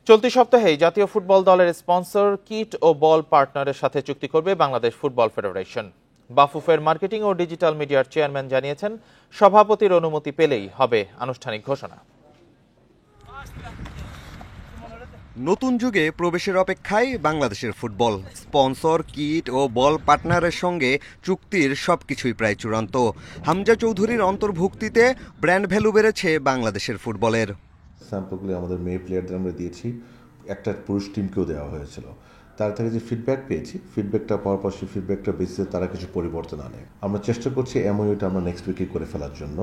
চলতি সপ্তাহেই জাতীয় ফুটবল দলের স্পন্সর কিট ও বল পার্টনারের সাথে চুক্তি করবে বাংলাদেশ ফুটবল ফেডারেশন। বাফুফের মার্কেটিং ও ডিজিটাল মিডিয়ার চেয়ারম্যান জানিয়েছেন, সভাপতির অনুমতি পেলেই হবে আনুষ্ঠানিক ঘোষণা। নতুন যুগে প্রবেশের অপেক্ষায় বাংলাদেশের ফুটবল। স্পন্সর, কিট ও বল পার্টনারের সঙ্গে চুক্তির সবকিছুই প্রায় চূড়ান্ত। হামজা চৌধুরীর অন্তর্ভুক্তিতে ব্র্যান্ড ভ্যালু বেড়েছে বাংলাদেশের ফুটবলের। স্যাম্পলগুলি আমাদের মেয়ে প্লেয়ারদের আমরা দিয়েছি, একটা পুরুষ টিমকেও দেওয়া হয়েছিল। তার থেকে যে ফিডব্যাক পেয়েছি, ফিডব্যাকটা পাওয়ার পর সেই ফিডব্যাকটা বেসিসে তারা কিছু পরিবর্তন আনে। আমরা চেষ্টা করছি এমওইউটা আমরা নেক্সট উইকে করে ফেলার জন্য।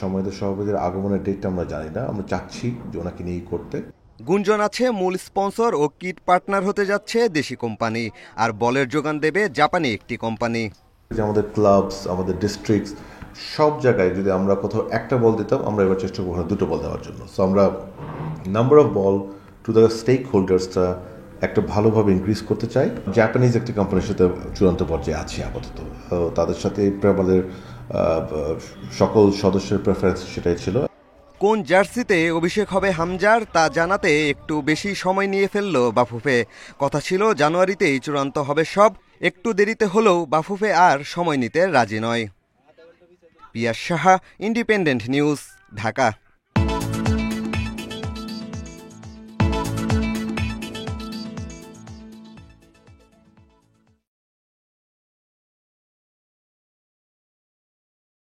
সময়দের সভাপতির আগমনের ডেটটা আমরা জানি না, আমরা চাচ্ছি যে ওনাকে নিয়েই করতে। গুঞ্জন আছে মূল স্পন্সর ও কিট পার্টনার হতে যাচ্ছে দেশি কোম্পানি, আর বলের যোগান দেবে জাপানি একটি কোম্পানি। আমাদের ক্লাবস, আমাদের ডিস্ট্রিক্টস, সব জায়গায় যদি আমরা কোথাও একটা বল দিতাম, আমরা এবার চেষ্টা করবো দুটো বল দেওয়ার জন্য। সো আমরা number of ball to the stake হোল্ডার্সটা একটা ভালোভাবে ইনক্রিজ করতে চাই। জাপানিজ একটি কোম্পানির সাথে চূড়ান্ত পর্যায়ে আছি আপাতত। তাদের সাথে আমাদের সকল সদস্যের প্রেফারেন্স সেটাই ছিল। কোন জার্সিতে অভিষেক হবে হামজার তা জানাতে একটু বেশি সময় নিয়ে ফেলল বাফুফে। কথা ছিল জানুয়ারিতেই চূড়ান্ত হবে সব। একটু দেরিতে হলেও বাফুফে আর সময় নিতে রাজি নয়। পিয়াস সাহা, ইন্ডিপেন্ডেন্ট নিউজ, ঢাকা।